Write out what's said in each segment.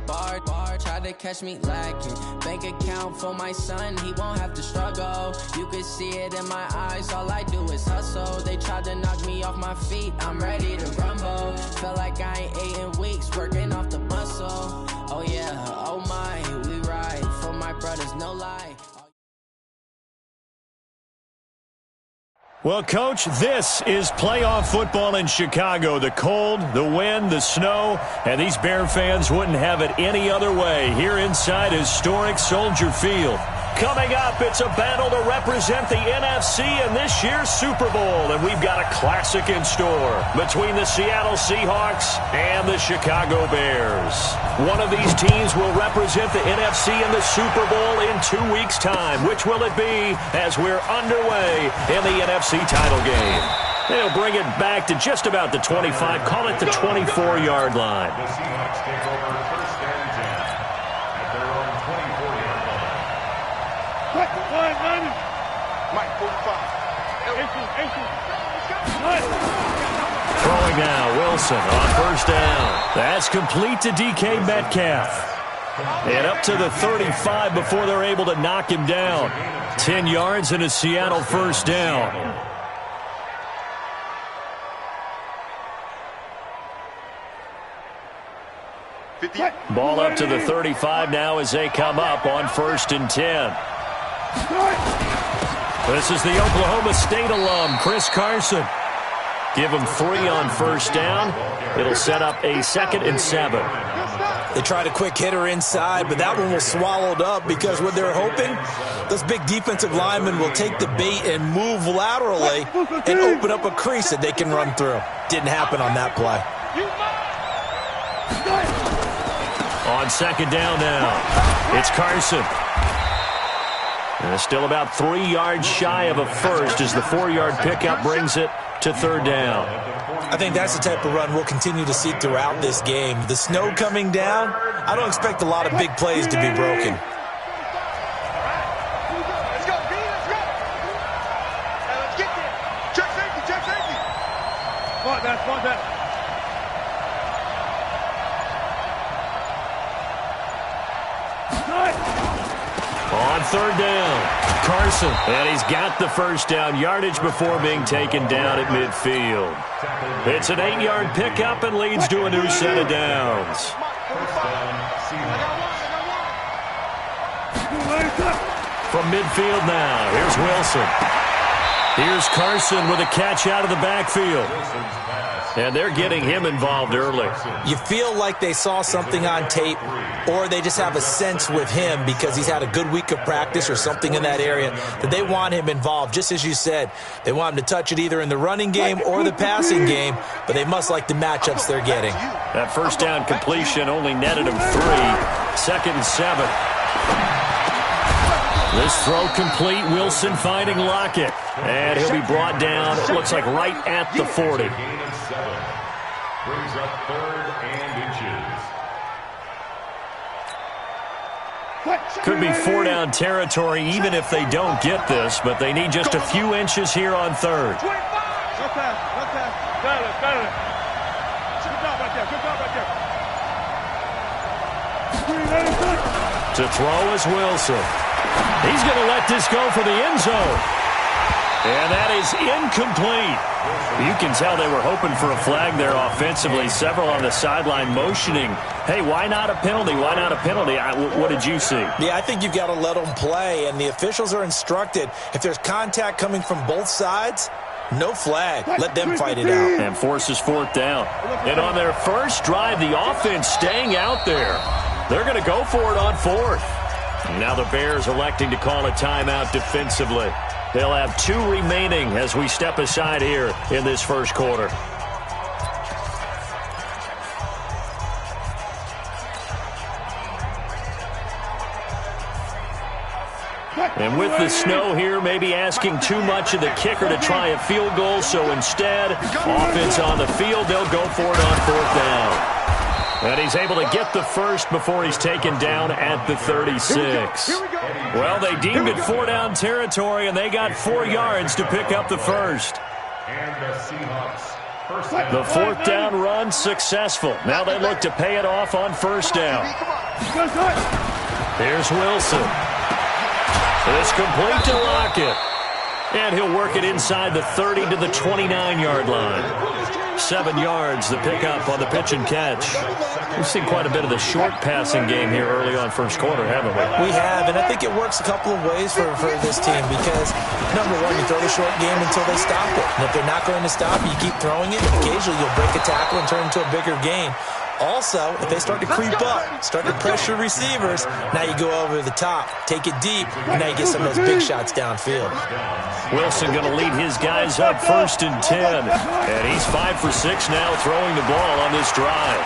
bar, try to catch me lacking. Bank account for my son, he won't have to struggle. You can see it in my eyes, all I do is hustle. They tried to knock me off my feet, I'm ready to rumble. Feel like I ain't ate in weeks, working off the muscle. Oh yeah, oh my, we ride for my brothers, no lie. Well, Coach, this is playoff football in Chicago. The cold, the wind, the snow, and these Bear fans wouldn't have it any other way here inside historic Soldier Field. Coming up, it's a battle to represent the NFC in this year's Super Bowl, and we've got a classic in store between the Seattle Seahawks and the Chicago Bears. One of these teams will represent the NFC in the Super Bowl in 2 weeks' time. Which will it be as we're underway in the NFC title game? They'll bring it back to just about the 25, call it the 24-yard line. The Seahawks take over first and 10 at their own 24-yard line. Throwing now, Wilson on first down. That's complete to DK Metcalf. And up to the 35 before they're able to knock him down. 10 yards and a Seattle first down. Ball up to the 35 now as they come up on first and 10. This is the Oklahoma State alum, Chris Carson. Give him 3 on first down. It'll set up a 2nd and 7. They tried a quick hitter inside, but that one was swallowed up because what they're hoping, those big defensive linemen will take the bait and move laterally and open up a crease that they can run through. Didn't happen on that play. On second down now, it's Carson. And still about 3 yards shy of a first as the 4-yard pickup brings it to third down. I think that's the type of run we'll continue to see throughout this game. The snow coming down, I don't expect a lot of big plays to be broken. Let's go, B, let's go. Now let's get there. Check safety, check safety. Smart that. On third down, Carson. And he's got the first down yardage before being taken down at midfield. It's an 8-yard pickup and leads to a new set of downs. From midfield now, here's Wilson. Here's Carson with a catch out of the backfield. And they're getting him involved early. You feel like they saw something on tape, or they just have a sense with him because he's had a good week of practice or something in that area that they want him involved. Just as you said, they want him to touch it either in the running game or the passing game, but they must like the matchups they're getting. That first down completion only netted him 3. 2nd and 7. This throw complete. Wilson finding Lockett. And he'll be brought down, it looks like right at the 40. Brings up 3rd and inches. Could be 4-down territory even if they don't get this, but they need just a few inches here on 3rd. Good job right there. To throw is Wilson. He's going to let this go for the end zone. And that is incomplete. You can tell they were hoping for a flag there offensively. Several on the sideline motioning, hey, why not a penalty? Why not a penalty? What did you see? Yeah, I think you've got to let them play, and the officials are instructed, if there's contact coming from both sides, no flag. Let them fight it out. And forces 4th down. And on their first drive, the offense staying out there. They're going to go for it on 4th. Now the Bears electing to call a timeout defensively. They'll have 2 remaining as we step aside here in this first quarter. And with the snow here, maybe asking too much of the kicker to try a field goal. So instead, offense on the field, they'll go for it on 4th down. And he's able to get the first before he's taken down at the 36. Well, they deemed it 4-down territory, and they got 4 yards to pick up the first. And the Seahawks The 4th down run successful. Now they look to pay it off on first down. Here's Wilson. It's complete to Lockett. And he'll work it inside the 30 to the 29-yard line. 7 yards, the pickup on the pitch and catch. We've seen quite a bit of the short passing game here early on first quarter, haven't we? We have, and I think it works a couple of ways for this team because, number one, you throw the short game until they stop it. And if they're not going to stop it, you keep throwing it. Occasionally, you'll break a tackle and turn it into a bigger gain. Also, if they start to creep up, start to pressure receivers, now you go over the top, take it deep, and now you get some of those big shots downfield. Wilson going to lead his guys up 1st and 10. And he's 5 for 6 now throwing the ball on this drive.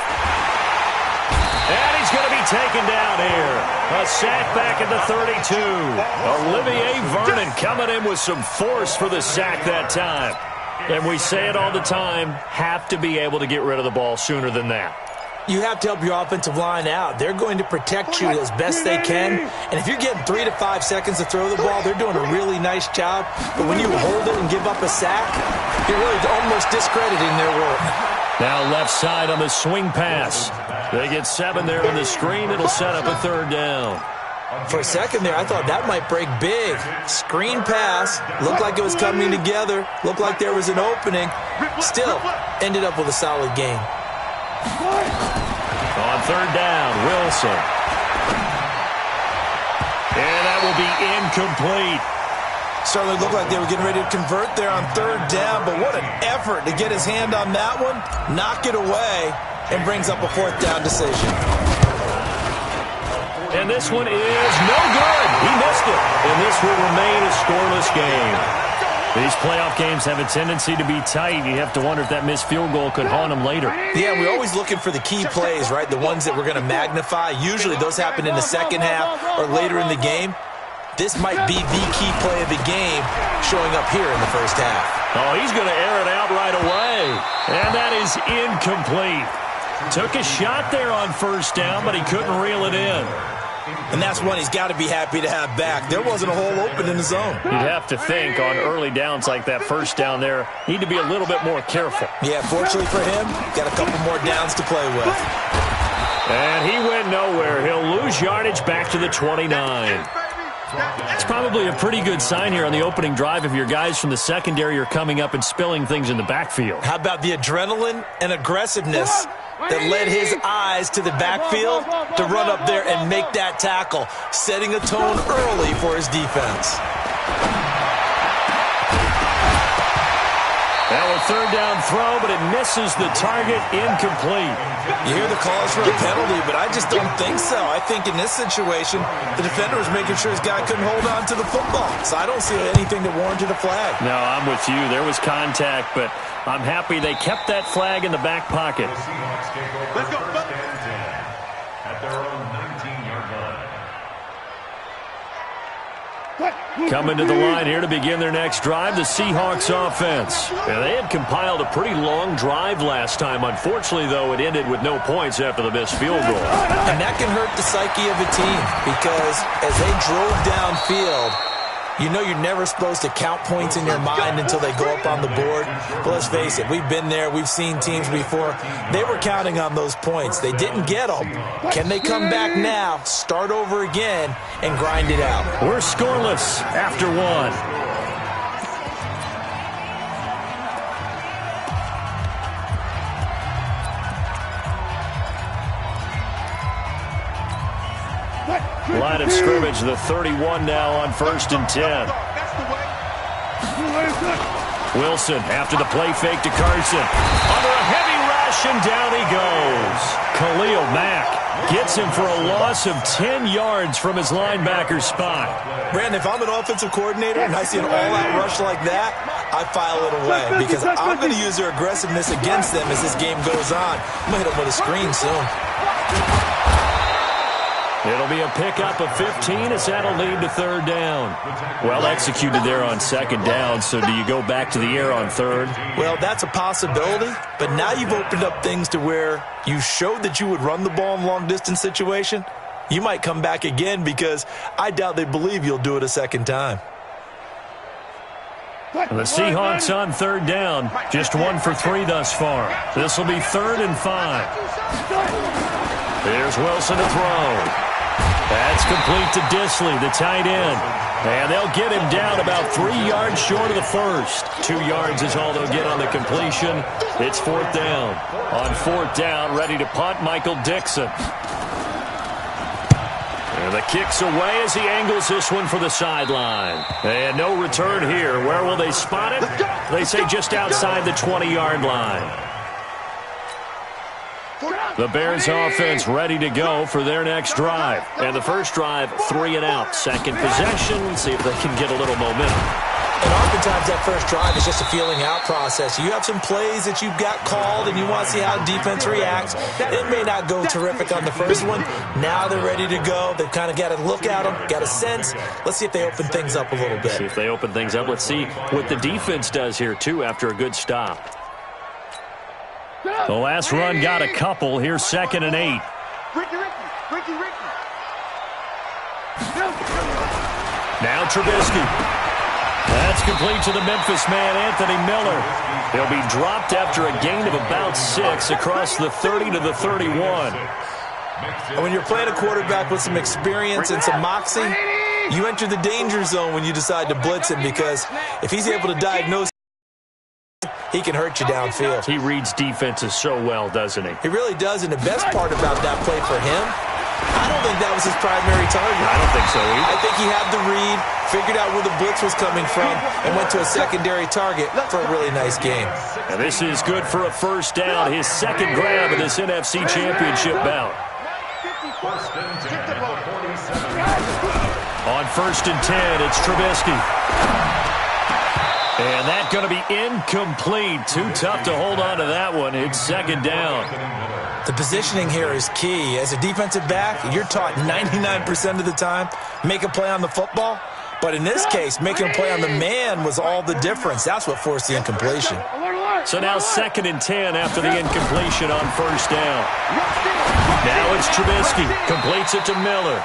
And he's going to be taken down here. A sack back at the 32. Olivier Vernon coming in with some force for the sack that time. And we say it all the time, have to be able to get rid of the ball sooner than that. You have to help your offensive line out. They're going to protect you as best they can. And if you're getting 3 to 5 seconds to throw the ball, they're doing a really nice job. But when you hold it and give up a sack, you're really almost discrediting their work. Now left side on the swing pass. They get 7 there on the screen. It'll set up a 3rd down. For a second there, I thought that might break big. Screen pass. Looked like it was coming together. Looked like there was an opening. Still, ended up with a solid game. On 3rd down, Wilson. And that will be incomplete. Certainly looked like they were getting ready to convert there on 3rd down, but what an effort to get his hand on that one, knock it away, and brings up a 4th down decision. And this one is no good. He missed it. And this will remain a scoreless game. These playoff games have a tendency to be tight. You have to wonder if that missed field goal could haunt them later. Yeah, we're always looking for the key plays, right? The ones that we're going to magnify. Usually those happen in the second half or later in the game. This might be the key play of the game showing up here in the first half. Oh, he's going to air it out right away. And that is incomplete. Took a shot there on 1st down, but he couldn't reel it in. And that's one he's got to be happy to have back. There wasn't a hole open in the zone. You'd have to think on early downs like that 1st down there, need to be a little bit more careful. Yeah, fortunately for him, got a couple more downs to play with. And he went nowhere. He'll lose yardage back to the 29. It's probably a pretty good sign here on the opening drive if your guys from the secondary are coming up and spilling things in the backfield. How about the adrenaline and aggressiveness that led his eyes to the backfield to run up there and make that tackle, setting a tone early for his defense. Now a 3rd down throw, but it misses the target, incomplete. You hear the calls for a penalty, but I just don't think so. I think in this situation, the defender was making sure his guy couldn't hold on to the football. So I don't see anything that warranted a flag. No, I'm with you. There was contact, but I'm happy they kept that flag in the back pocket. Let's go. At their own 19-yard line. Coming to the line here to begin their next drive, the Seahawks offense. And they had compiled a pretty long drive last time. Unfortunately, though, it ended with no points after the missed field goal. And that can hurt the psyche of a team because as they drove downfield, you know you're never supposed to count points in your mind until they go up on the board. But let's face it, we've been there. We've seen teams before. They were counting on those points. They didn't get them. Can they come back now, start over again, and grind it out? We're scoreless after 1. Line of scrimmage, the 31 now on 1st and 10. Wilson after the play fake to Carson. Under a heavy rush, and down he goes. Khalil Mack gets him for a loss of 10 yards from his linebacker spot. Brandon, if I'm an offensive coordinator and I see an all-out rush like that, I file it away because I'm going to use their aggressiveness against them as this game goes on. I'm going to hit them with a screen soon. It'll be a pickup of 15 as that'll lead to 3rd down. Well executed there on 2nd down, so do you go back to the air on 3rd? Well, that's a possibility, but now you've opened up things to where you showed that you would run the ball in long-distance situation. You might come back again because I doubt they believe you'll do it a second time. The Seahawks on 3rd down, just 1 for 3 thus far. This will be 3rd and 5. Here's Wilson to throw. That's complete to Disley, the tight end. And they'll get him down about 3 yards short of the first. 2 yards is all they'll get on the completion. It's 4th down. On 4th down, ready to punt, Michael Dixon. And the kick's away as he angles this one for the sideline. And no return here. Where will they spot it? They say just outside the 20-yard line. The Bears offense ready to go for their next drive. And the first drive, 3 and out. Second possession, see if they can get a little momentum. And oftentimes that first drive is just a feeling out process. You have some plays that you've got called and you want to see how defense reacts. It may not go terrific on the first one. Now they're ready to go. They've kind of got to look at them, got a sense. Let's see if they open things up a little bit. See if they open things up. Let's see what the defense does here, too, after a good stop. The last run got a couple. Here's 2nd and 8. Now Trubisky. That's complete to the Memphis man, Anthony Miller. He'll be dropped after a gain of about 6 across the 30 to the 31. And when you're playing a quarterback with some experience and some moxie, you enter the danger zone when you decide to blitz him, because if he's able to diagnose, he can hurt you downfield. He reads defenses so well, doesn't he? He really does, and the best part about that play for him, I don't think that was his primary target. I don't think so either. I think he had the read, figured out where the blitz was coming from, and went to a secondary target for a really nice game. And this is good for a first down, his second grab of this NFC Championship bout. On 1st and 10, it's Trubisky. And that's going to be incomplete. Too tough to hold on to that one. It's 2nd down. The positioning here is key. As a defensive back, you're taught 99% of the time, make a play on the football. But in this case, making a play on the man was all the difference. That's what forced the incompletion. So now 2nd and 10 after the incompletion on 1st down. Now it's Trubisky. Completes it to Miller.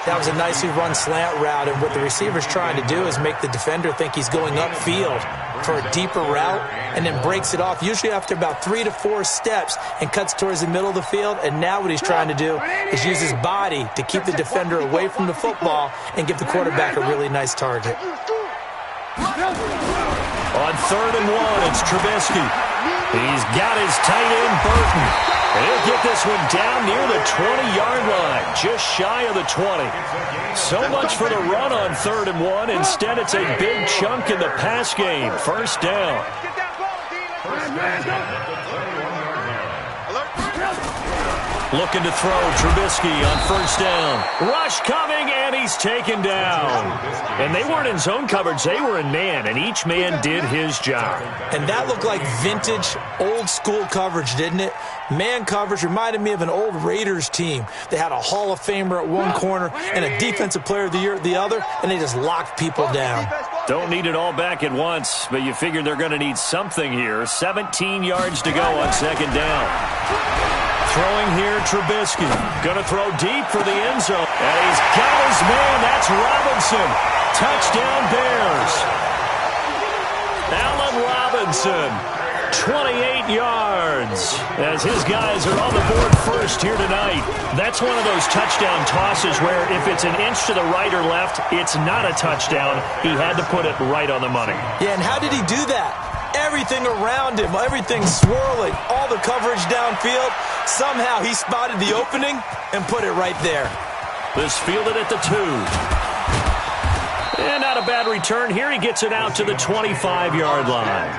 That was a nicely run slant route, and what the receiver's trying to do is make the defender think he's going upfield for a deeper route, and then breaks it off, usually after about 3 to 4 steps, and cuts towards the middle of the field. And now what he's trying to do is use his body to keep the defender away from the football and give the quarterback a really nice target. On 3rd and 1, it's Trubisky. He's got his tight end, Burton. And he'll get this one down near the 20-yard line, just shy of the 20. So much for the run on 3rd and 1. Instead, it's a big chunk in the pass game. 1st down. Looking to throw, Trubisky on 1st down. Rush coming, and he's taken down. And they weren't in zone coverage, they were in man, and each man did his job. And that looked like vintage, old-school coverage, didn't it? Man coverage reminded me of an old Raiders team. They had a Hall of Famer at one corner and a Defensive Player of the Year at the other, and they just locked people down. Don't need it all back at once, but you figure they're going to need something here. 17 yards to go on 2nd down. Throwing here, Trubisky. Going to throw deep for the end zone. And he's got his man. That's Robinson. Touchdown, Bears. Allen Robinson, 28 yards. As his guys are on the board first here tonight. That's one of those touchdown tosses where if it's an inch to the right or left, it's not a touchdown. He had to put it right on the money. Yeah, and how did he do that? Everything around him, everything swirling, all the coverage downfield. Somehow he spotted the opening and put it right there. This fielded at the 2. And not a bad return here. He gets it out to the 25-yard line.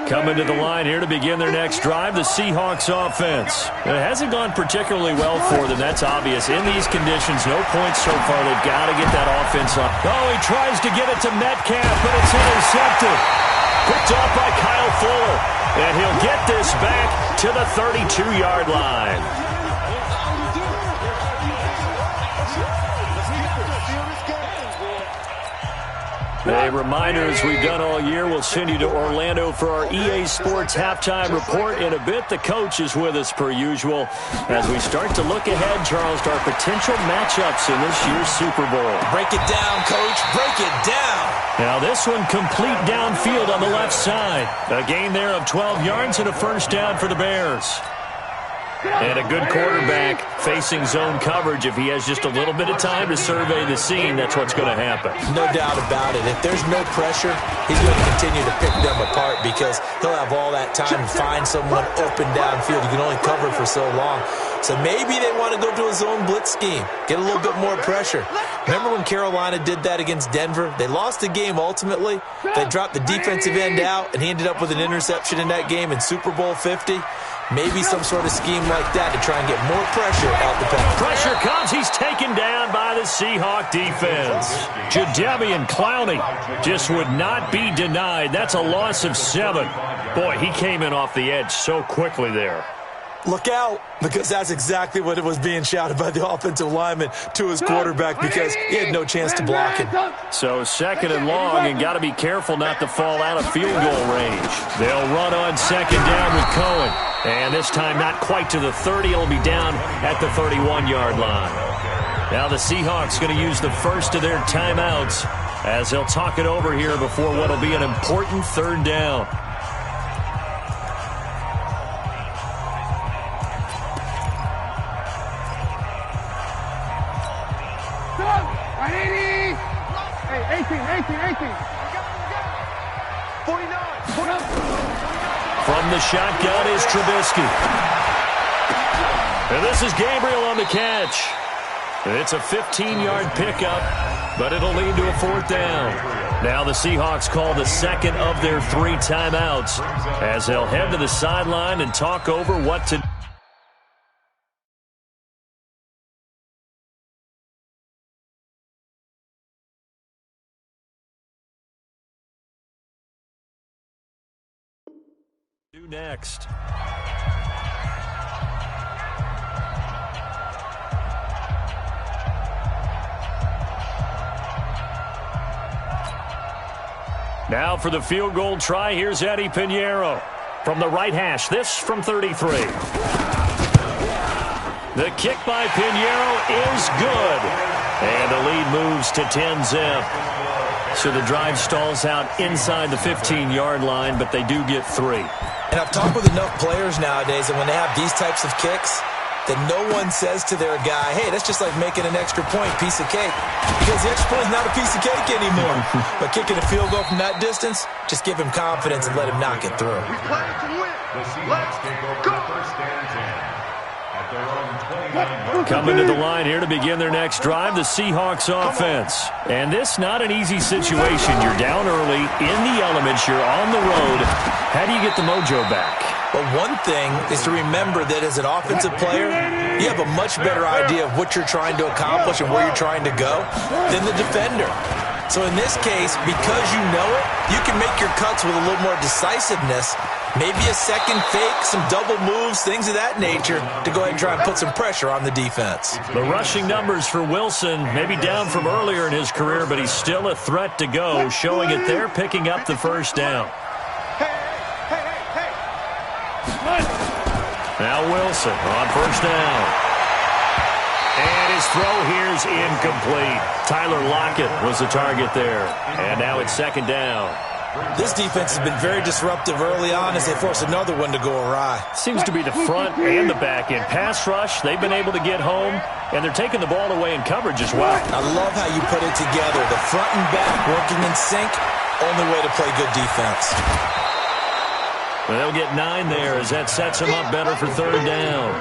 Coming to the line here to begin their next drive, the Seahawks offense. It hasn't gone particularly well for them, that's obvious. In these conditions, no points so far. They've got to get that offense on. Oh, he tries to get it to Metcalf, but it's intercepted. Picked off by Kyle Fuller. And he'll get this back to the 32-yard line. A reminder, as we've done all year, we'll send you to Orlando for our EA Sports halftime report in a bit. The coach is with us per usual as we start to look ahead, Charles, to our potential matchups in this year's Super Bowl. Break it down, Coach. Break it down. Now this one complete downfield on the left side. A gain there of 12 yards and a first down for the Bears. And a good quarterback facing zone coverage. If he has just a little bit of time to survey the scene, that's what's going to happen. No doubt about it. If there's no pressure, he's going to continue to pick them apart because he'll have all that time to find someone open downfield. You can only cover for so long. So maybe they want to go to a zone blitz scheme, get a little bit more pressure. Remember when Carolina did that against Denver? They lost the game ultimately. They dropped the defensive end out, and he ended up with an interception in that game in Super Bowl 50. Maybe some sort of scheme like that to try and get more pressure out the pass. Pressure comes. He's taken down by the Seahawk defense. Jadeveon Clowney just would not be denied. That's a loss of 7. Boy, he came in off the edge so quickly there. Look out, because that's exactly what it was being shouted by the offensive lineman to his quarterback because he had no chance to block it. So 2nd and long, and got to be careful not to fall out of field goal range. They'll run on 2nd down with Cohen. And this time not quite to the 30. It'll be down at the 31-yard line. Now the Seahawks going to use the first of their timeouts as they'll talk it over here before what will be an important 3rd down. Hey, 18. 49. From the shotgun is Trubisky. And this is Gabriel on the catch. It's a 15-yard pickup, but it'll lead to a 4th down. Now the Seahawks call the 2nd of their 3 timeouts as they'll head to the sideline and talk over what to do. Next. Now for the field goal try, here's Eddie Pinheiro from the right hash. This from 33. The kick by Pinheiro is good. And the lead moves to 10-zip. So the drive stalls out inside the 15-yard line, but they do get 3. And I've talked with enough players nowadays that when they have these types of kicks, that no one says to their guy, hey, that's just like making an extra point, piece of cake. Because the extra point is not a piece of cake anymore. But kicking a field goal from that distance, just give him confidence and let him knock it through. We play to win. Let's go. First and 10. Coming to the line here to begin their next drive, the Seahawks offense. And this not an easy situation. You're down early, in the elements, you're on the road. How do you get the mojo back? Well, one thing is to remember that as an offensive player, you have a much better idea of what you're trying to accomplish and where you're trying to go than the defender. So in this case, because you know it, you can make your cuts with a little more decisiveness. Maybe a second fake, some double moves, things of that nature to go ahead and try and put some pressure on the defense. The rushing numbers for Wilson, maybe down from earlier in his career, but he's still a threat to go, showing it there, picking up the 1st down. Now Wilson on 1st down. And his throw here's incomplete. Tyler Lockett was the target there. And now it's 2nd down. This defense has been very disruptive early on as they force another one to go awry. Seems to be the front and the back end. Pass rush, they've been able to get home, and they're taking the ball away in coverage as well. I love how you put it together. The front and back working in sync, only way to play good defense. Well, they'll get 9 there as that sets them up better for 3rd down.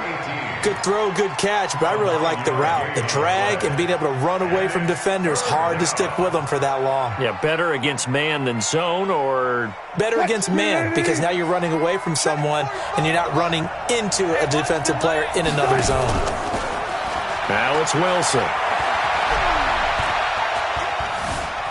Good throw, good catch, but I really like the route. The drag and being able to run away from defenders, hard to stick with them for that long. Yeah, better against man than zone, or? Better against man, because now you're running away from someone and you're not running into a defensive player in another zone. Now it's Wilson.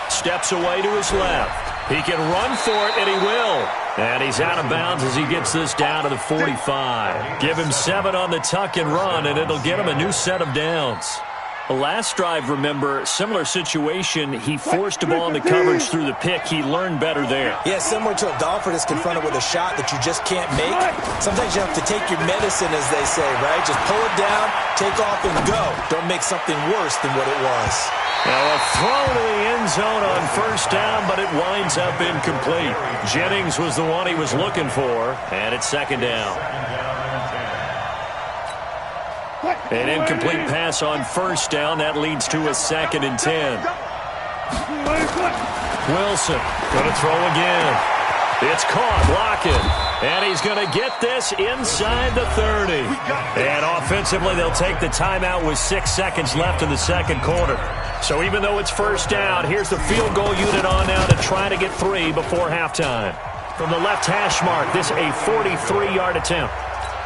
Steps away to his left. He can run for it, and he will. And he's out of bounds as he gets this down to the 45. Give him 7 on the tuck and run, and it'll get him a new set of downs. Last drive, remember, similar situation. He forced a ball into coverage through the pick. He learned better there. Yeah, similar to a golfer that's confronted with a shot that you just can't make. Sometimes you have to take your medicine, as they say, right? Just pull it down, take off, and go. Don't make something worse than what it was. Now a throw to the end zone on first down, but it winds up incomplete. Jennings was the one he was looking for, and it's second down. An incomplete pass on first down. That leads to a 2nd and 10. Wilson going to throw again. It's caught, Lockett. And he's going to get this inside the 30. And offensively, they'll take the timeout with 6 seconds left in the second quarter. So even though it's first down, here's the field goal unit on now to try to get 3 before halftime. From the left hash mark, this a 43-yard attempt.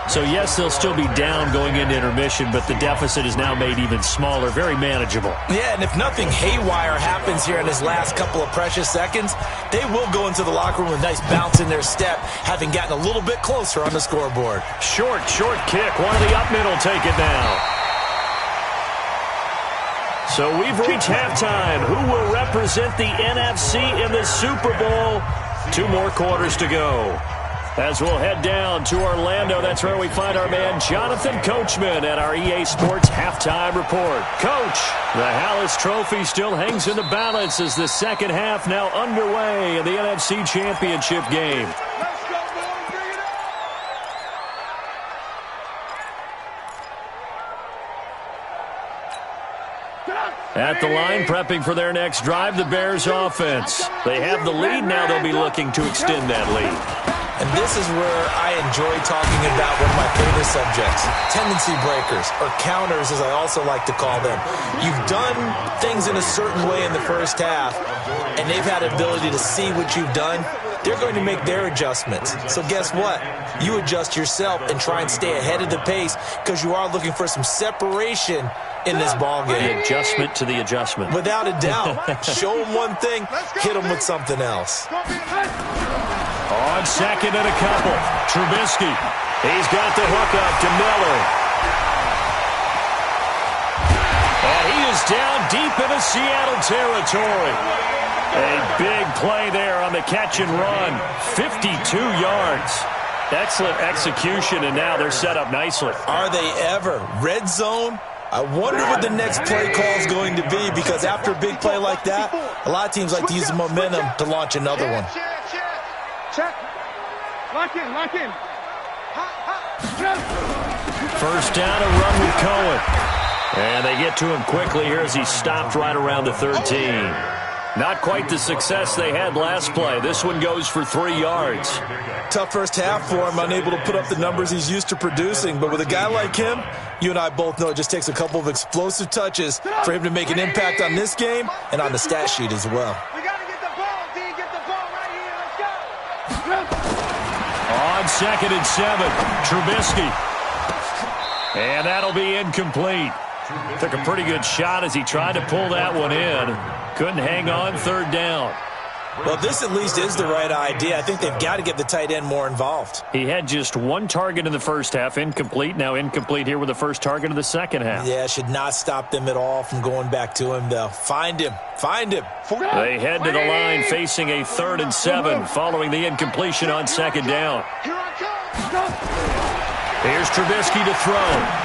So, yes, they'll still be down going into intermission, but the deficit is now made even smaller, very manageable. Yeah, and if nothing haywire happens here in his last couple of precious seconds, they will go into the locker room with a nice bounce in their step, having gotten a little bit closer on the scoreboard. Short kick. One of the up mid will take it now. So we've reached halftime. Who will represent the NFC in the Super Bowl? 2 more quarters to go. As we'll head down to Orlando, that's where we find our man Jonathan Coachman at our EA Sports Halftime Report. Coach, the Hallis Trophy still hangs in the balance as the second half now underway in the NFC Championship game. At the line, prepping for their next drive, the Bears offense. They have the lead. Now they'll be looking to extend that lead. And this is where I enjoy talking about one of my favorite subjects, tendency breakers, or counters as I also like to call them. You've done things in a certain way in the first half, and they've had the ability to see what you've done. They're going to make their adjustments. So guess what? You adjust yourself and try and stay ahead of the pace because you are looking for some separation in this ballgame. The adjustment to the adjustment. Without a doubt. Show them one thing, hit them with something else. On second and a couple, Trubisky. He's got the hook up to Miller. And he is down deep into Seattle territory. A big play there on the catch and run. 52 yards. Excellent execution, and now they're set up nicely. Are they ever? Red zone? I wonder what the next play call is going to be, because after a big play like that, a lot of teams like to use the momentum to launch another one. Check. Lock in. First down, a run with Cohen. And they get to him quickly here as he stopped right around the 13. Not quite the success they had last play. This one goes for 3 yards. Tough first half for him, unable to put up the numbers he's used to producing. But with a guy like him, you and I both know it just takes a couple of explosive touches for him to make an impact on this game and on the stat sheet as well. We got to get the ball, D. Get the ball right here. Let's go. On second and 7, Trubisky. And that'll be incomplete. Took a pretty good shot as he tried to pull that one in. Couldn't hang on, third down. Well, this at least is the right idea. I think they've got to get the tight end more involved. He had just 1 target in the first half, incomplete. Now incomplete here with the first target of the second half. Yeah, should not stop them at all from going back to him, though. Find him. They head to the line facing a 3rd and 7 following the incompletion on second down. Here's Trubisky to throw.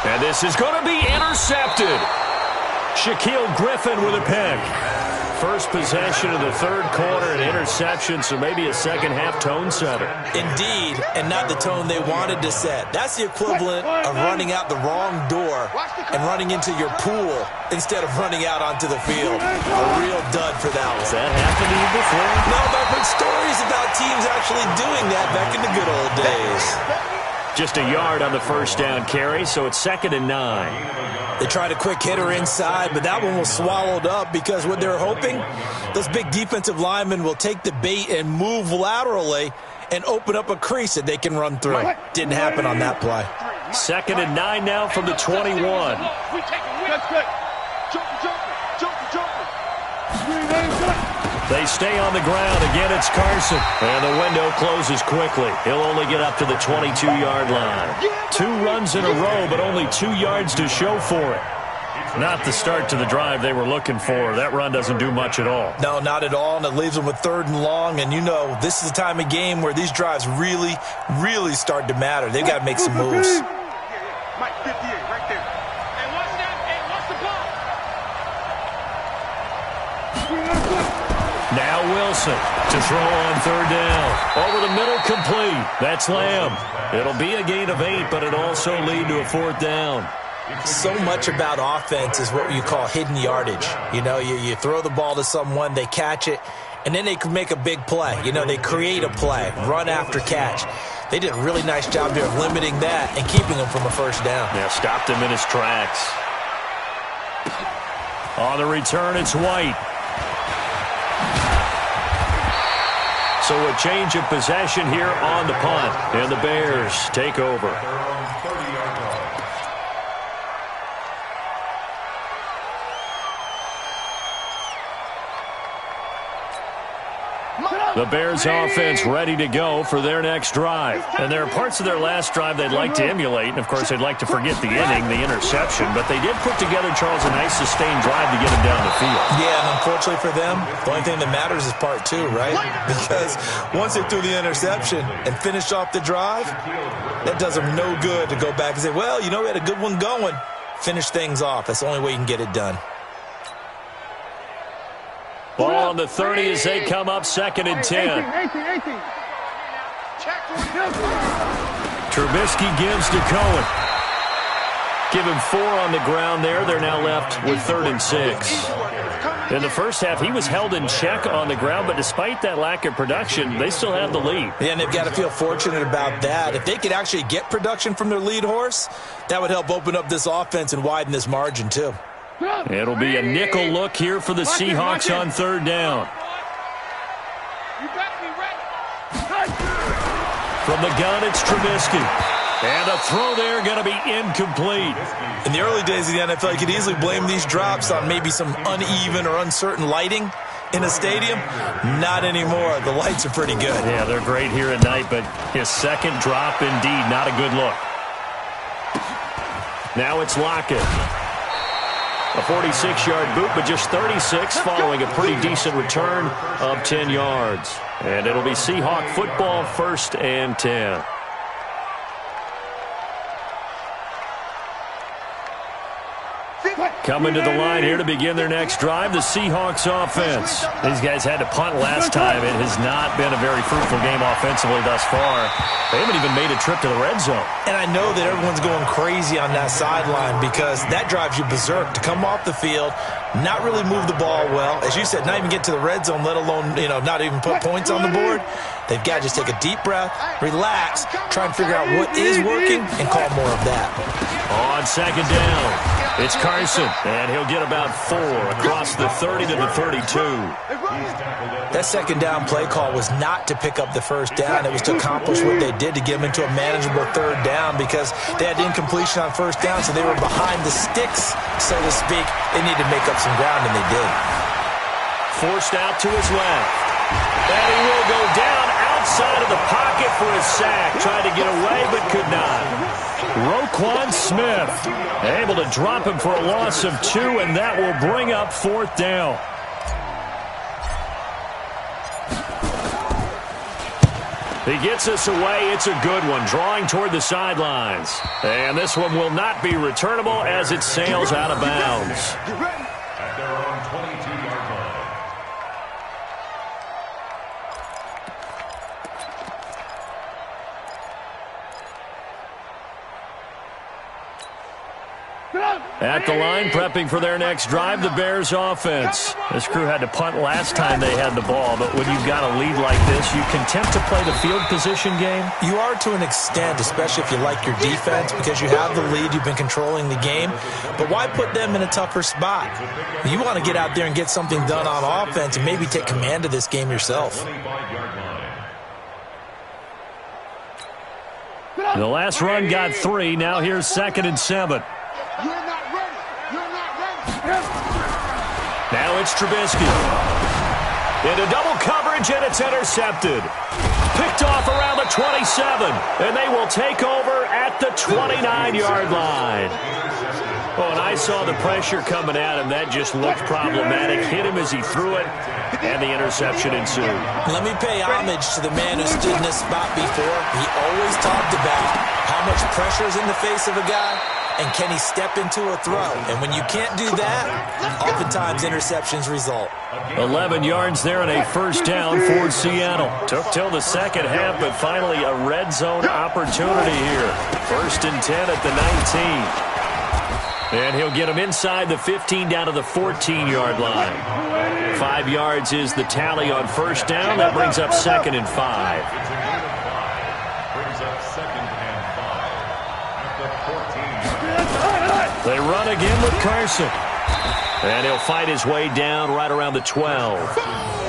And this is going to be intercepted. Shaquille Griffin with a pick. First possession of the third quarter, an interception, so maybe a second-half tone setter. Indeed, and not the tone they wanted to set. That's the equivalent of running out the wrong door and running into your pool instead of running out onto the field. A real dud for that one. Has that happened to you before? No, but I've heard stories about teams actually doing that back in the good old days. Just a yard on the first down carry, so it's 2nd and 9. They tried a quick hitter inside, but that one was swallowed up because what they're hoping, those big defensive linemen will take the bait and move laterally and open up a crease that they can run through. Didn't happen on that play. 2nd and 9 now from the 21. They stay on the ground. Again, it's Carson. And the window closes quickly. He'll only get up to the 22-yard line. 2 runs in a row, but only 2 yards to show for it. Not the start to the drive they were looking for. That run doesn't do much at all. No, not at all, and it leaves them with 3rd and long. And, you know, this is the time of game where these drives really, really start to matter. They've got to make some moves. Mike 58, right there. And what's that? And what's the ball? Now Wilson to throw on 3rd down. Over the middle, complete. That's Lamb. It'll be a gain of 8, but it'll also lead to a 4th down. So much about offense is what you call hidden yardage. You know, you throw the ball to someone, they catch it, and then they can make a big play. You know, they create a play, run after catch. They did a really nice job there of limiting that and keeping him from a 1st down. Yeah, stopped him in his tracks. On the return, it's White. So a change of possession here on the punt, and the Bears take over. The Bears offense ready to go for their next drive. And there are parts of their last drive they'd like to emulate. And, of course, they'd like to forget the inning, the interception. But they did put together, Charles, a nice sustained drive to get them down the field. Yeah, and unfortunately for them, the only thing that matters is part 2, right? Because once they threw the interception and finished off the drive, that does them no good to go back and say, well, you know, we had a good one going. Finish things off. That's the only way you can get it done. Ball on the 30 as they come up 2nd and 10. 18. Trubisky gives to Cohen. Give him 4 on the ground there. They're now left with 3rd and 6. In the first half, he was held in check on the ground, but despite that lack of production, they still have the lead. Yeah, and they've got to feel fortunate about that. If they could actually get production from their lead horse, that would help open up this offense and widen this margin too. It'll be a nickel look here for the Seahawks on 3rd down. From the gun, it's Trubisky. And a throw there going to be incomplete. In the early days of the NFL, you could easily blame these drops on maybe some uneven or uncertain lighting in a stadium. Not anymore. The lights are pretty good. Yeah, they're great here at night, but his 2nd drop, indeed, not a good look. Now it's Lockett. A 46-yard boot, but just 36 following a pretty decent return of 10 yards. And it'll be Seahawk football, 1st and 10. Coming to the line here to begin their next drive, the Seahawks offense. These guys had to punt last time. It has not been a very fruitful game offensively thus far. They haven't even made a trip to the red zone. And I know that everyone's going crazy on that sideline because that drives you berserk to come off the field, not really move the ball well. As you said, not even get to the red zone, let alone, you know, not even put points on the board. They've got to just take a deep breath, relax, try and figure out what is working, and call more of that. On 2nd down, it's Carson, and he'll get about 4 across the 30 to the 32. That 2nd down play call was not to pick up the 1st down. It was to accomplish what they did to get them into a manageable 3rd down because they had incompletion on 1st down, so they were behind the sticks, so to speak. They needed to make up some ground, and they did. Forced out to his left. And he will go down outside of the pocket for a sack. Tried to get away, but could not. Roquan Smith able to drop him for a loss of 2, and that will bring up 4th down. He gets us away. It's a good one, drawing toward the sidelines. And this one will not be returnable as it sails out of bounds. At their own 22-yard line. At the line, prepping for their next drive, the Bears offense. This crew had to punt last time they had the ball, but when you've got a lead like this, you can tempt to play the field position game. You are to an extent, especially if you like your defense, because you have the lead, you've been controlling the game. But why put them in a tougher spot? You want to get out there and get something done on offense and maybe take command of this game yourself. The last run got 3. Now here's 2nd and 7. Now it's Trubisky. Into double coverage, and it's intercepted. picked off around the 27, and they will take over at the 29-yard line. Oh, and I saw the pressure coming at him. That just looked problematic. Hit him as he threw it, and the interception ensued. Let me pay homage to the man who stood in this spot before. He always talked about how much pressure is in the face of a guy, and can he step into a throw? And when you can't do that, oftentimes interceptions result. 11 yards there and a first down for Seattle. Took till the second half, but finally a red zone opportunity here. First and 10 at the 19. And he'll get him inside the 15 down to the 14-yard line. 5 yards is the tally on first down. That brings up second and 5. Brings up second and 5 at the 14. They run again with Carson. And he'll fight his way down right around the 12.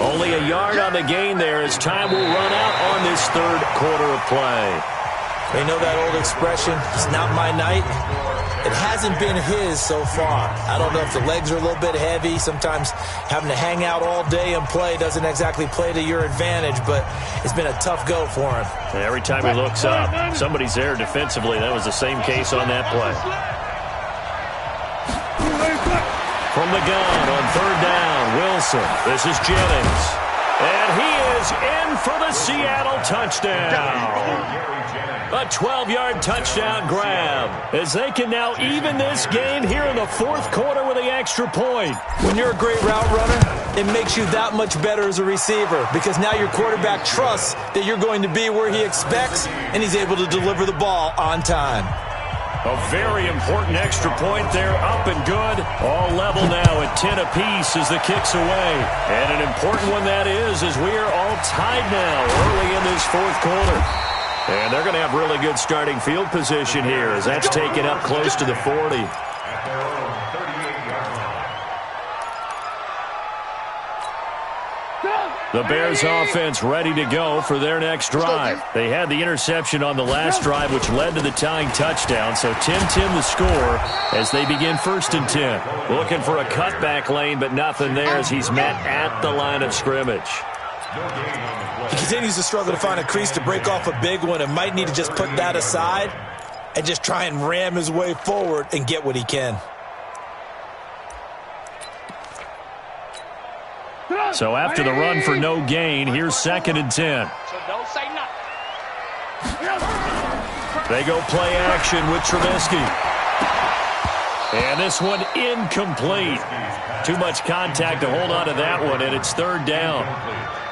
Only a yard on the gain there as time will run out on this third quarter of play. They know that old expression, it's not my night. It hasn't been his so far. I don't know if the legs are a little bit heavy. Sometimes having to hang out all day and play doesn't exactly play to your advantage, but it's been a tough go for him. And every time he looks up, somebody's there defensively. That was the same case on that play. From the gun on third down, Wilson. This is Jennings. And he is in for the Seattle touchdown. A 12-yard touchdown grab as they can now even this game here in the fourth quarter with the extra point. When you're a great route runner, it makes you that much better as a receiver because now your quarterback trusts that you're going to be where he expects and he's able to deliver the ball on time. A very important extra point there, up and good. All level now at 10 apiece as the kick's away. And an important one that is as we are all tied now early in this fourth quarter. And they're going to have really good starting field position here as that's taken up close to the 40. The Bears offense ready to go for their next drive. They had the interception on the last drive, which led to the tying touchdown. So 10-10 the score as they begin first and 10. Looking for a cutback lane, but nothing there as he's met at the line of scrimmage. He continues to struggle to find a crease to break off a big one and might need to just put that aside and just try and ram his way forward and get what he can. So after the run for no gain, here's second and 10. So don't say nothing. They go play action with Trubisky. And this one incomplete. Too much contact to hold on to that one, and it's third down.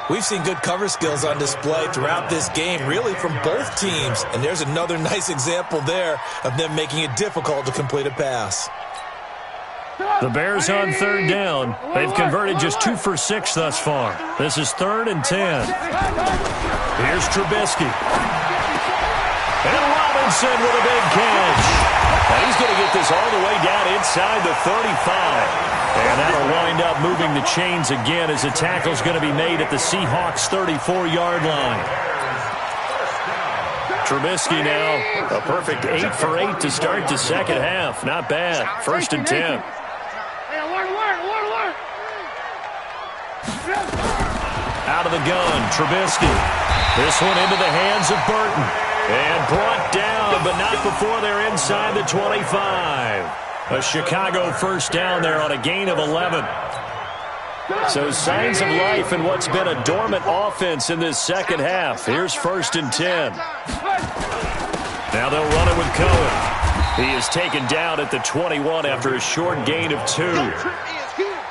We've seen good cover skills on display throughout this game, really from both teams. And there's another nice example there of them making it difficult to complete a pass. The Bears on third down. They've converted just 2 for 6 thus far. This is third and 10. Here's Trubisky. And Robinson with a big catch. And he's going to get this all the way down inside the 35. And that'll wind up moving the chains again as the tackle's going to be made at the Seahawks' 34-yard line. Trubisky now a perfect 8 for 8 to start the second half. Not bad. First and 10. Out of the gun, Trubisky. This one into the hands of Burton. And brought down, but not before they're inside the 25. A Chicago first down there on a gain of 11. So signs of life in what's been a dormant offense in this second half. Here's first and 10. Now they'll run it with Cohen. He is taken down at the 21 after a short gain of 2.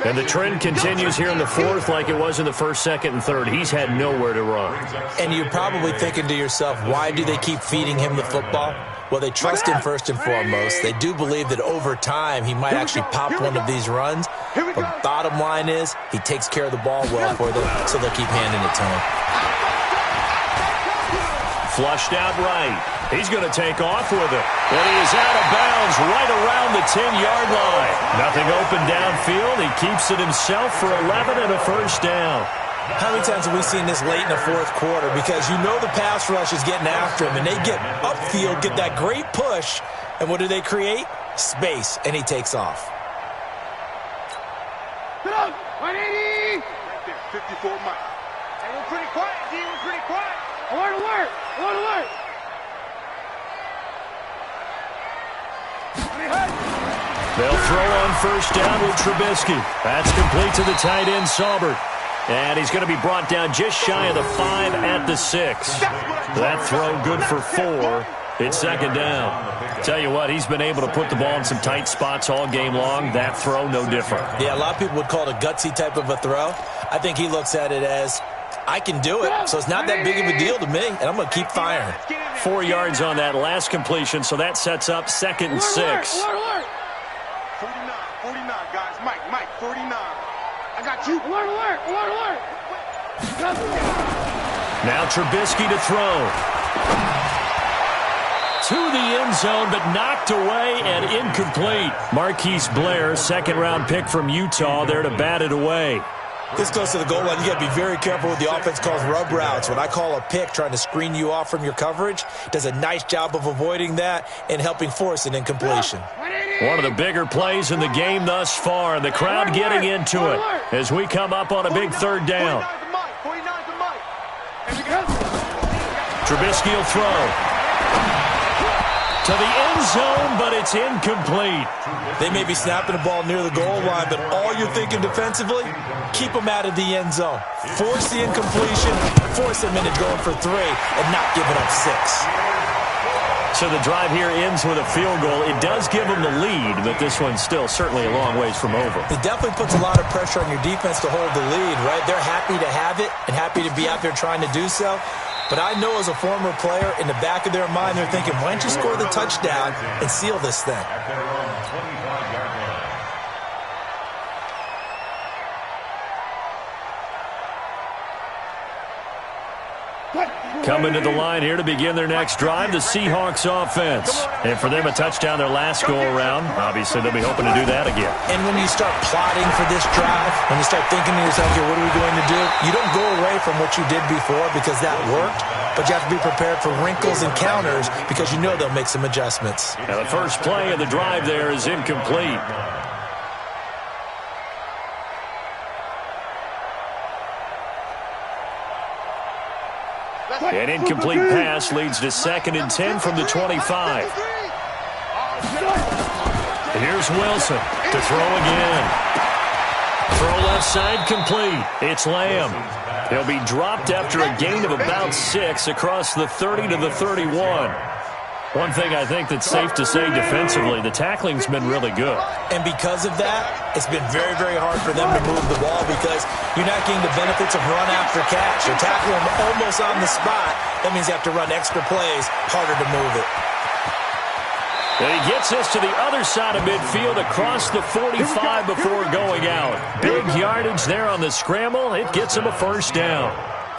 And the trend continues here in the fourth like it was in the first, second, and third. He's had nowhere to run. And you're probably thinking to yourself, why do they keep feeding him the football? Well, they trust him first and foremost. They do believe that over time he might actually pop one of these runs. But bottom line is he takes care of the ball well for them, so they'll keep handing it to him. Flushed out right. He's going to take off with it. And he is out of bounds right around the 10-yard line. Nothing open downfield. He keeps it himself for 11 and a first down. How many times have we seen this late in the fourth quarter? Because you know the pass rush is getting after him, and they get upfield, get that great push, and what do they create? Space, and he takes off. Get up! 180! Right there, 54 miles. They were pretty quiet, D. We're pretty quiet. Alert, alert! Alert, alert! They'll throw on first down with Trubisky. That's complete to the tight end, Saubert. And he's going to be brought down just shy of the 5 at the 6. That throw good for 4. It's second down. Tell you what, he's been able to put the ball in some tight spots all game long. That throw, no different. Yeah, a lot of people would call it a gutsy type of a throw. I think he looks at it as, I can do it, so it's not that big of a deal to me, and I'm going to keep firing. 4 yards on that last completion, so that sets up second and 6. 49, guys. Mike, 49. I got you. Alert. Now Trubisky to throw. To the end zone, but knocked away and incomplete. Marquise Blair, second-round pick from Utah, there to bat it away. This close to the goal line, you got to be very careful with the offense calls rub routes. When I call a pick trying to screen you off from your coverage, does a nice job of avoiding that and helping force an incompletion. One of the bigger plays in the game thus far, and the crowd getting into it as we come up on a big third down. Trubisky will throw. To the end zone, but it's incomplete. They may be snapping the ball near the goal line, but all you're thinking defensively, keep them out of the end zone. Force the incompletion, force them into going for 3, and not giving up 6. So the drive here ends with a field goal. It does give them the lead, but this one's still certainly a long ways from over. It definitely puts a lot of pressure on your defense to hold the lead, right? They're happy to have it and happy to be out there trying to do so. But I know as a former player, in the back of their mind, they're thinking, why don't you score the touchdown and seal this thing? Coming to the line here to begin their next drive, the Seahawks offense. And for them, a touchdown their last go-around. Obviously, they'll be hoping to do that again. And when you start plotting for this drive, when you start thinking to yourself, okay, what are we going to do? You don't go away from what you did before because that worked, but you have to be prepared for wrinkles and counters because you know they'll make some adjustments. Now, the first play of the drive there is incomplete. An incomplete pass leads to 2nd and 10 from the 25. And here's Wilson to throw again. Throw left side complete. It's Lamb. He'll be dropped after a gain of about 6 across the 30 to the 31. One thing I think that's safe to say defensively, the tackling's been really good. And because of that, it's been very, very hard for them to move the ball because you're not getting the benefits of run after catch. You're tackling them almost on the spot. That means you have to run extra plays, harder to move it. And he gets us to the other side of midfield across the 45 before going out. Big yardage there on the scramble. It gets him a first down.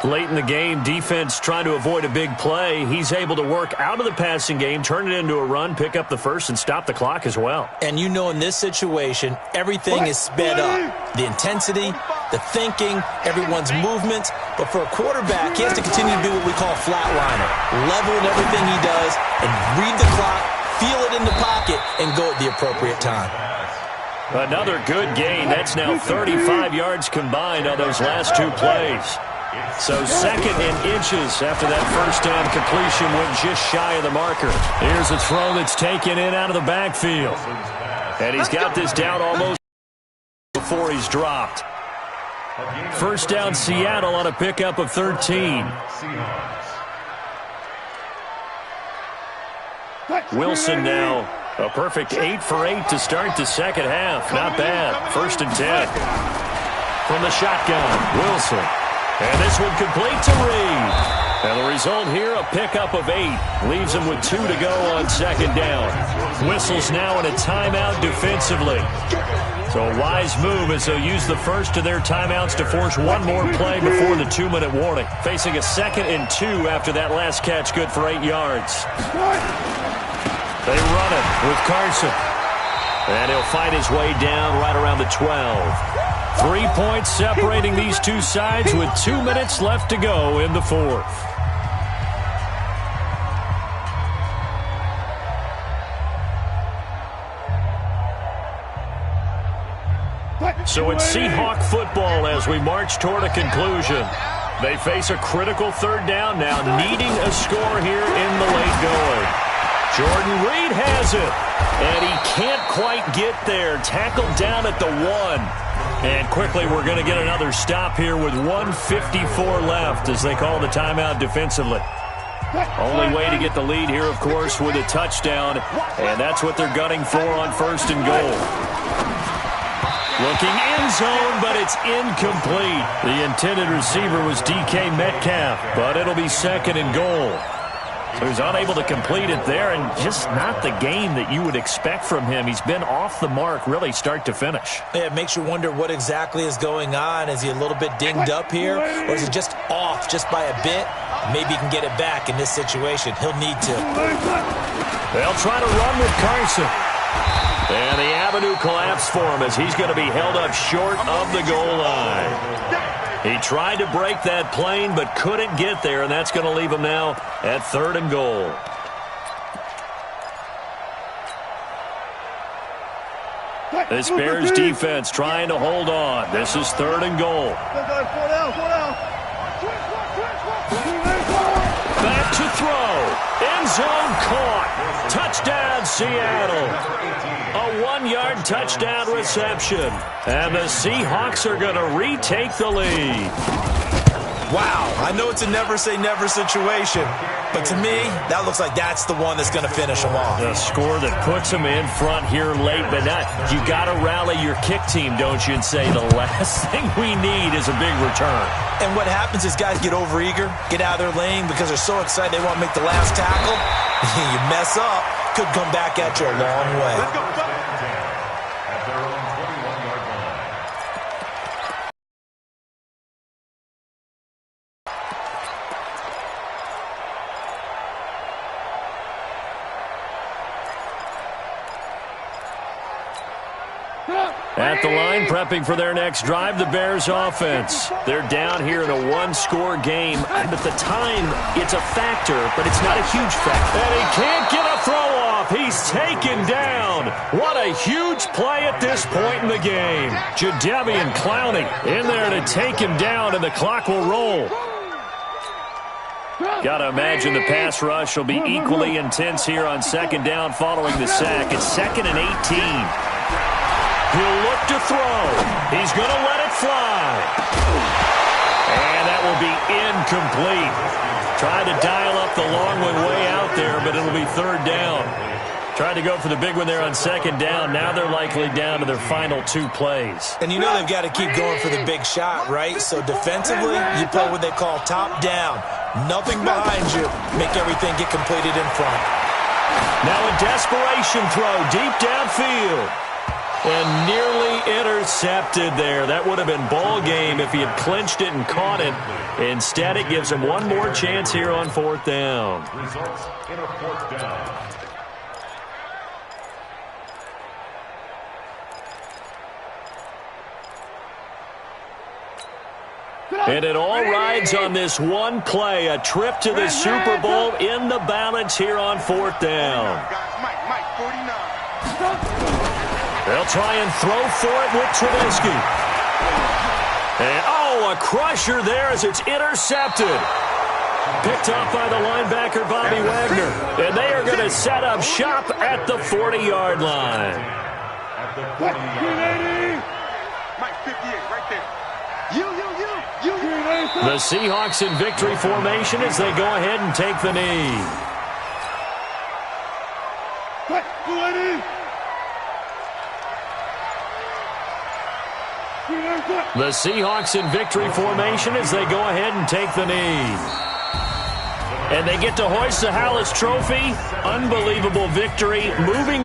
Late in the game, defense trying to avoid a big play. He's able to work out of the passing game, turn it into a run, pick up the first, and stop the clock as well. And you know in this situation, everything is sped up. The intensity, the thinking, everyone's movements. But for a quarterback, he has to continue to be what we call a flatliner. Level in everything he does and read the clock, feel it in the pocket, and go at the appropriate time. Another good gain. That's now 35 yards combined on those last 2 plays. So 2nd and inches after that first down completion went just shy of the marker. Here's a throw that's taken in out of the backfield. And he's got this down almost before he's dropped. First down Seattle on a pickup of 13. Wilson now a perfect 8 for 8 to start the second half. Not bad. 1st and 10. From the shotgun, Wilson. And this one complete to Reed. And the result here, a pickup of 8. Leaves him with 2 to go on 2nd down. Whistles now in a timeout defensively. So a wise move as they'll use the first of their timeouts to force one more play before the 2-minute warning. Facing a 2nd and 2 after that last catch, good for 8 yards. They run it with Carson. And he'll fight his way down right around the 12. 3 points separating these two sides with 2 minutes left to go in the 4th. So it's Seahawk football as we march toward a conclusion. They face a critical third down now, needing a score here in the late going. Jordan Reed has it, and he can't quite get there. Tackled down at the 1. And quickly we're going to get another stop here with 1:54 left as they call the timeout defensively. Only way to get the lead here, of course, with a touchdown, and that's what they're gunning for on 1st and goal. Looking end zone, but it's incomplete. The intended receiver was DK Metcalf, but it'll be 2nd and goal. So he's unable to complete it there, and just not the game that you would expect from him. He's been off the mark, really, start to finish. Yeah, it makes you wonder what exactly is going on. Is he a little bit dinged up here, or is it just off just by a bit? Maybe he can get it back in this situation. He'll need to. They'll try to run with Carson. And the avenue collapsed for him as he's going to be held up short of the goal line. He tried to break that plane but couldn't get there, and that's going to leave him now at 3rd and goal. This Bears defense trying to hold on. This is 3rd and goal. Back to throw. End zone caught. Touchdown, Seattle. A 1-yard touchdown reception. And the Seahawks are going to retake the lead. Wow, I know it's a never-say-never situation, but to me, that looks like that's the one that's going to finish them off. A score that puts them in front here late, but not. You got to rally your kick team, don't you, and say the last thing we need is a big return. And what happens is guys get overeager, get out of their lane because they're so excited they want to make the last tackle. You mess up, could come back at you a long way. At their own 21-yard line. At the line, prepping for their next drive, the Bears offense. They're down here in a 1-score game. At the time, it's a factor, but it's not a huge factor. And he can't get a throw off. He's taken down. What a huge play at this point in the game. Jadeveon Clowney in there to take him down, and the clock will roll. Got to imagine the pass rush will be equally intense here on 2nd down following the sack. It's 2nd and 18. He'll look to throw. He's going to let it fly. And that will be incomplete. Tried to dial up the long one way out there, but it'll be 3rd down. Tried to go for the big one there on 2nd down. Now they're likely down to their final 2 plays. And you know they've got to keep going for the big shot, right? So defensively, you play what they call top down. Nothing behind you. Make everything get completed in front. Now a desperation throw deep downfield. And nearly intercepted there. That would have been ball game if he had clinched it and caught it. Instead, it gives him one more chance here on 4th down. Results in a 4th down. And it all rides on this one play, a trip to the Super Bowl in the balance here on 4th down. They'll try and throw for it with Trubisky. And, a crusher there as it's intercepted. Picked up by the linebacker, Bobby Wagner. And they are going to set up shop at the 40-yard line. At the 40-yard line. Mike 58 right there. The Seahawks in victory formation as they go ahead and take the knee. The Seahawks in victory formation as they go ahead and take the knee. And they get to hoist the Hallis Trophy. Unbelievable victory. Moving